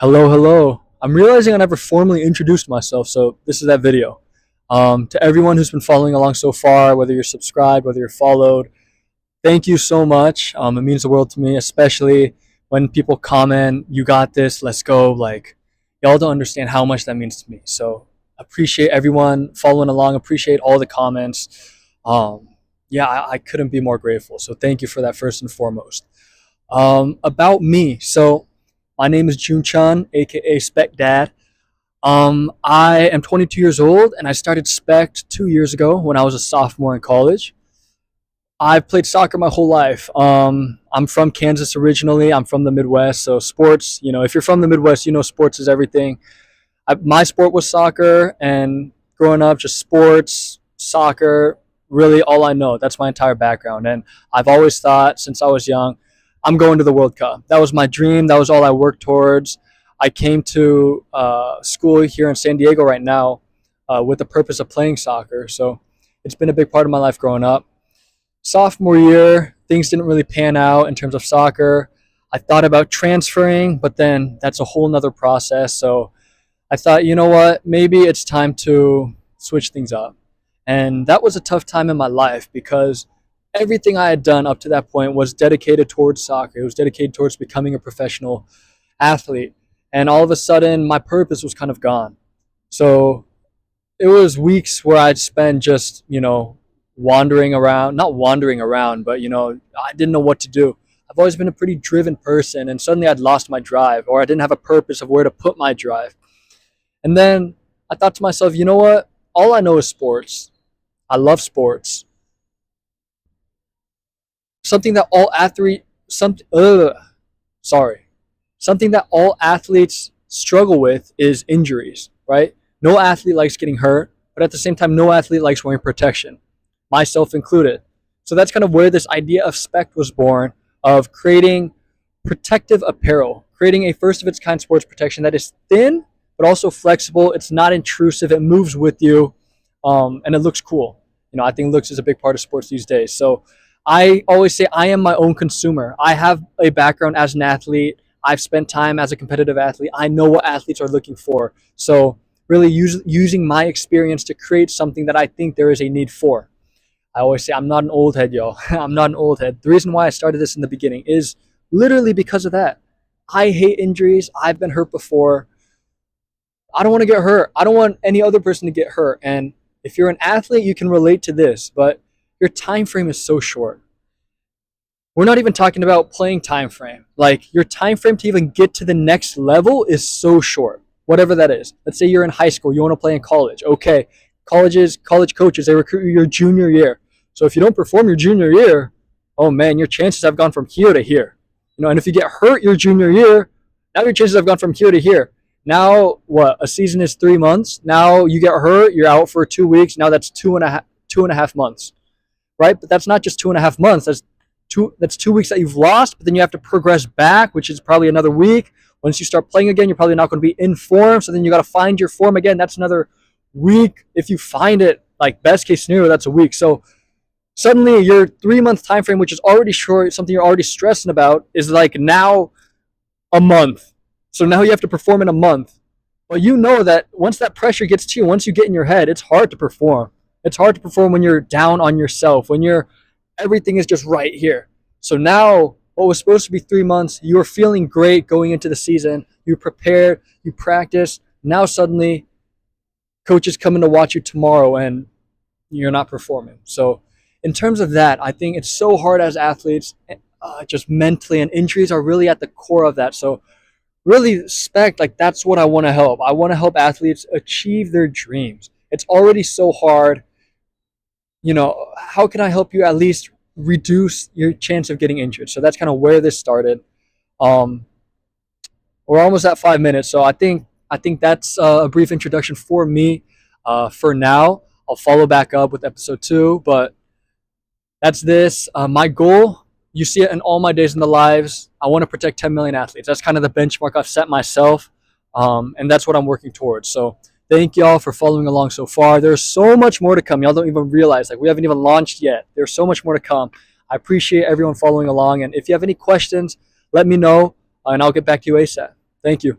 Hello, hello. I'm realizing I never formally introduced myself, so this is that video. To everyone who's been following along so far, whether you're subscribed, whether you're followed, thank you so much. It means the world to me, especially when people comment, "You got this, let's go." Like, y'all don't understand how much that means to me. So, appreciate everyone following along, appreciate all the comments. Um, yeah, I couldn't be more grateful. So, thank you for that first and foremost. About me. So, my name is Jun Chun, aka Spec Dad. I am 22 years old, and I started Spec 2 years ago when I was a sophomore in college. I've played soccer my whole life. I'm from Kansas originally. I'm from the Midwest, so sports. If you're from the Midwest, sports is everything. My sport was soccer, and growing up, just sports, soccer, really all I know. That's my entire background, and I've always thought since I was young, I'm going to the World Cup. That was my dream. That was all I worked towards. I came to school here in San Diego right now with the purpose of playing soccer. So it's been a big part of my life growing up. Sophomore year, things didn't really pan out in terms of soccer. I thought about transferring, but then that's a whole nother process. So I thought, you know what, maybe it's time to switch things up. And that was a tough time in my life because everything I had done up to that point was dedicated towards soccer. It was dedicated towards becoming a professional athlete. And all of a sudden, my purpose was kind of gone. So it was weeks where I'd spend just, wandering around, not wandering around, but, I didn't know what to do. I've always been a pretty driven person, and suddenly I'd lost my drive, or I didn't have a purpose of where to put my drive. And then I thought to myself, you know what? All I know is sports. I love sports. Something that all athletes, something that all athletes struggle with is injuries, right? No athlete likes getting hurt, but at the same time, no athlete likes wearing protection, myself included. So that's kind of where this idea of Spec was born, of creating protective apparel, creating a first of its kind sports protection that is thin, but also flexible. It's not intrusive. It moves with you, and it looks cool. I think looks is a big part of sports these days. So I always say I am my own consumer. I have a background as an athlete. I've spent time as a competitive athlete. I know what athletes are looking for. So really using my experience to create something that I think there is a need for. I always say I'm not an old head, y'all. I'm not an old head. The reason why I started this in the beginning is literally because of that. I hate injuries. I've been hurt before. I don't want to get hurt. I don't want any other person to get hurt. And if you're an athlete, you can relate to this, but your time frame is so short. We're not even talking about playing time frame. Like, your time frame to even get to the next level is so short, whatever that is. Let's say you're in high school, you want to play in college. Okay, college coaches, they recruit you your junior year. So if you don't perform your junior year, oh man, your chances have gone from here to here. And if you get hurt your junior year, now your chances have gone from here to here. Now, what, a season is 3 months. Now you get hurt, you're out for 2 weeks. Now that's two and a half months, right? But that's not just 2.5 months. That's 2 weeks that you've lost, but then you have to progress back, which is probably another week. Once you start playing again, you're probably not going to be in form. So then you got to find your form again. That's another week. If you find it, like best case scenario, that's a week. So suddenly your 3 month time frame, which is already short, something you're already stressing about, is like now a month. So now you have to perform in a month. But you know that once that pressure gets to you, once you get in your head, it's hard to perform. It's hard to perform when you're down on yourself, when everything is just right here. So now what was supposed to be 3 months, you were feeling great going into the season. You prepared, you practiced. Now suddenly coaches come in to watch you tomorrow and you're not performing. So in terms of that, I think it's so hard as athletes, just mentally, and injuries are really at the core of that. So really, Spec, like, that's what I want to help. I want to help athletes achieve their dreams. It's already so hard. How can I help you at least reduce your chance of getting injured? So that's kind of where this started. We're almost at 5 minutes, so I think that's a brief introduction for me. For now, I'll follow back up with episode 2, but that's this. My goal, you see it in all my days in the lives. I want to protect 10 million athletes. That's kind of the benchmark I've set myself, and that's what I'm working towards. So thank y'all for following along so far. There's so much more to come. Y'all don't even realize, like, we haven't even launched yet. There's so much more to come. I appreciate everyone following along, and if you have any questions, let me know, and I'll get back to you ASAP. Thank you.